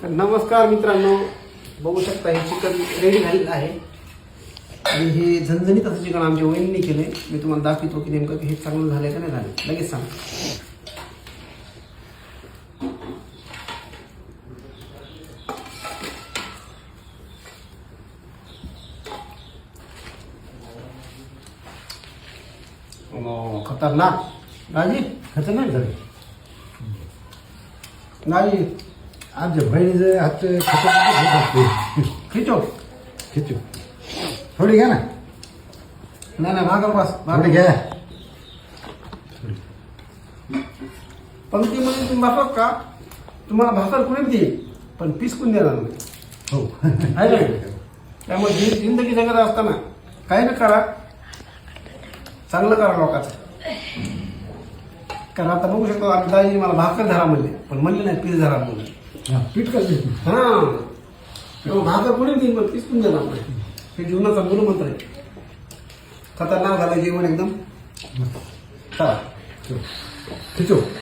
तर नमस्कार मित्रांनो, बघू शकता हे चिकन रेडी झालेलं आहे आणि हे झणझणीत असं चिकन आमच्या वहिनीने केलंय. मी तुम्हाला दाखवतो की नेमकं हे चांगलं झालंय का नाही झालं, लगेच सांग. खतरनाक राजी, खतरनाक झाले. नाही आमच्या बहिणीचं हातचं खतरनाक होत खिचो खिचू. थोडी घ्या ना, नाही भागा बस थोडी घ्या. पंक्तीमध्ये तुम्ही बापा का तुम्हाला भाकर कुणी देईल पण पीस कोण देणार नाही. हो आहे ना? त्यामुळे जिंदगी जगत असताना काही ना करा, चांगलं करा लोकांचं. कारण आता बघू शकतो आता दाजी मला भाकर धरा म्हणले, पण म्हणले नाही पीस धरा म्हणले. हा, पीठ करते. हा भाकर कोणी देईल पण पीस कोण देणार नाही. हे जीवनाचा मूलमंत्र आहे. खतरनाक झालं जेवण एकदम. चला खिचू.